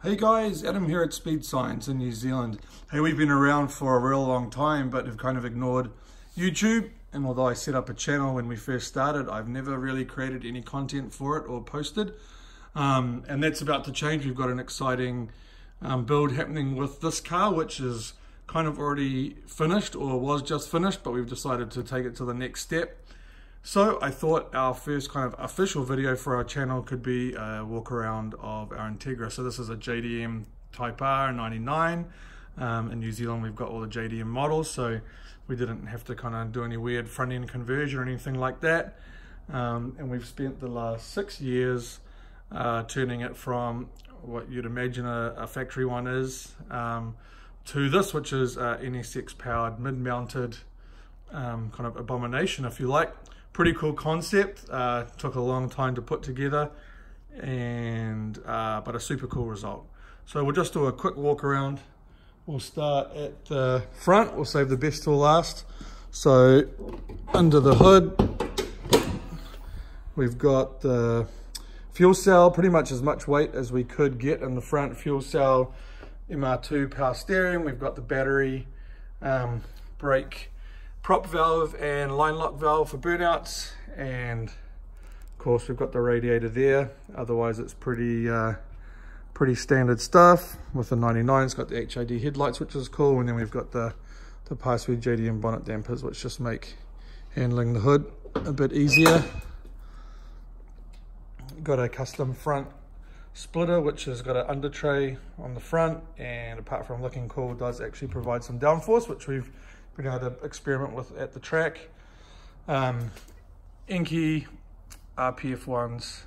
Hey guys, Adam here at Speed Science in New Zealand. Hey, we've been around for a real long time, but have kind of ignored YouTube. And although I set up a channel when we first started, I've never really created any content for it or posted. And that's about to change. We've got an exciting build happening with this car, which is kind of already finished or was just finished, but we've decided to take it to the next step. So I thought our first kind of official video for our channel could be a walk around of our Integra. So this is a JDM Type R 99. In New Zealand we've got all the JDM models, so we didn't have to kind of do any weird front end conversion or anything like that. And we've spent the last 6 years turning it from what you'd imagine a factory one is to this, which is NSX powered mid-mounted kind of abomination, if you like. Pretty cool concept, took a long time to put together, and but a super cool result. So we'll just do a quick walk around. We'll start at the front, we'll save the best till last. So under the hood, we've got the fuel cell, pretty much as much weight as we could get in the front. Fuel cell, MR2 power steering, we've got the battery, brake, prop valve and line lock valve for burnouts, and of course we've got the radiator there. Otherwise it's pretty standard stuff. With the 99, it's got the HID headlights, which is cool, and then we've got the Password JDM bonnet dampers, which just make handling the hood a bit easier. Got a custom front splitter, which has got an under tray on the front, and apart from looking cool, does actually provide some downforce, which we've been able to experiment with at the track. Enkei RPF ones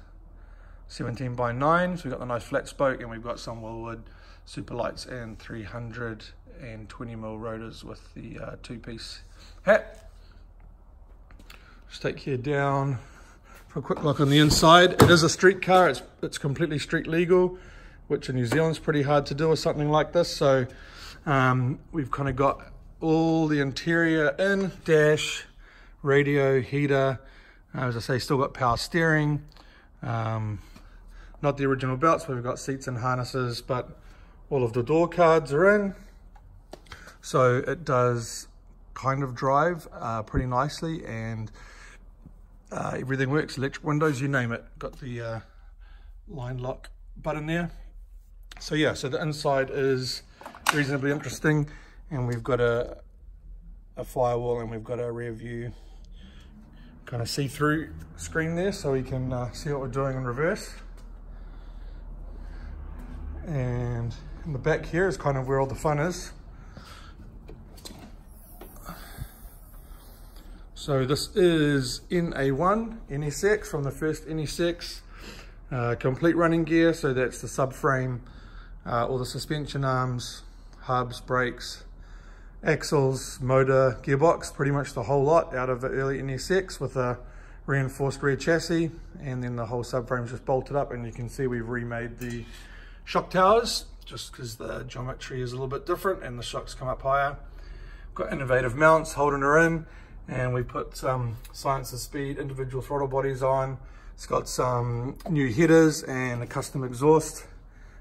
17x9, so we've got the nice flat spoke, and we've got some Wilwood super lights and 320mm rotors with the two-piece hat. Just take you down for a quick look on the inside. It is a street car, it's completely street legal, which in New Zealand is pretty hard to do with something like this. So we've kind of got all the interior in, dash, radio, heater, as I say, still got power steering, not the original belts, but we've got seats and harnesses, but all of the door cards are in. So it does kind of drive pretty nicely, and everything works, electric windows, you name it. Got the line lock button there. So yeah, so the inside is reasonably interesting. And we've got a firewall, and we've got a rear view kind of see-through screen there, so we can see what we're doing in reverse. And in the back here is kind of where all the fun is. So this is NA1 NSX from the first NSX, complete running gear. So that's the subframe, all the suspension arms, hubs, brakes, axles, motor, gearbox, pretty much the whole lot out of the early NSX, with a reinforced rear chassis, and then the whole subframe is just bolted up. And you can see we've remade the shock towers just because the geometry is a little bit different and the shocks come up higher. Got innovative mounts holding her in, and we put some Science of Speed individual throttle bodies on. It's got some new headers and a custom exhaust,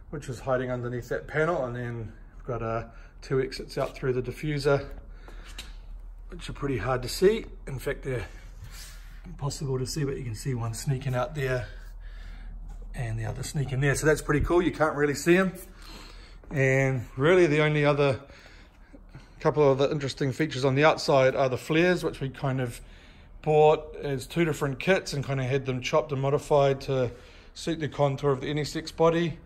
which is hiding underneath that panel, and then we've got a 2 exits out through the diffuser, which are pretty hard to see. In fact, they're impossible to see, but you can see one sneaking out there and the other sneaking there. So that's pretty cool. You can't really see them. And really the only other couple of the interesting features on the outside are the flares, which we kind of bought as 2 different kits and kind of had them chopped and modified to suit the contour of the NSX body.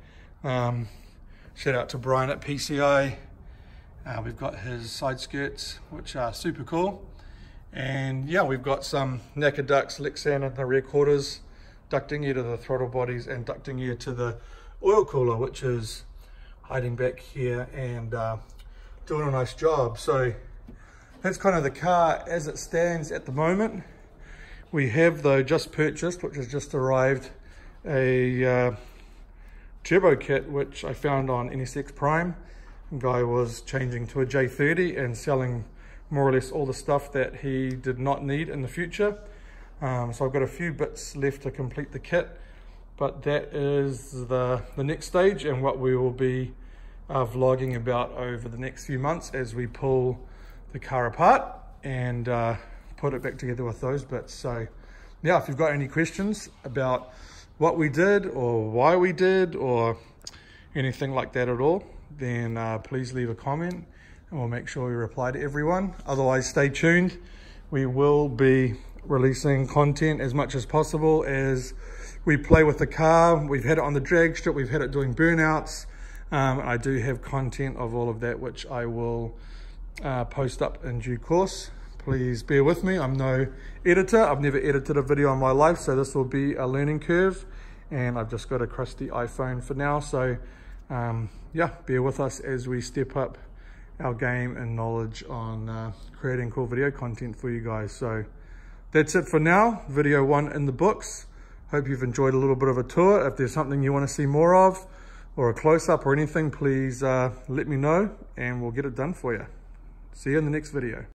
Shout out to Brian at PCI. We've got his side skirts, which are super cool. And yeah, we've got some Naka ducts, Lexan in the rear quarters, ducting gear to the throttle bodies, and ducting gear to the oil cooler, which is hiding back here and doing a nice job. So that's kind of the car as it stands at the moment. We have, though, just purchased, which has just arrived, a turbo kit, which I found on NSX Prime. Guy was changing to a J30 and selling more or less all the stuff that he did not need in the future. So I've got a few bits left to complete the kit, But that is the next stage, and what we will be vlogging about over the next few months as we pull the car apart and put it back together with those bits. So yeah, if you've got any questions about what we did or why we did or anything like that at all, then please leave a comment and we'll make sure we reply to everyone. Otherwise, stay tuned. We will be releasing content as much as possible as we play with the car. We've had it on the drag strip, we've had it doing burnouts. I do have content of all of that which I will post up in due course. Please bear with me, I'm no editor. I've never edited a video in my life, so this will be a learning curve, and I've just got a crusty iPhone for now. So yeah, bear with us as we step up our game and knowledge on creating cool video content for you guys. So that's it for now. Video 1 in the books. Hope you've enjoyed a little bit of a tour. If there's something you want to see more of or a close-up or anything, please let me know and we'll get it done for you. See you in the next video.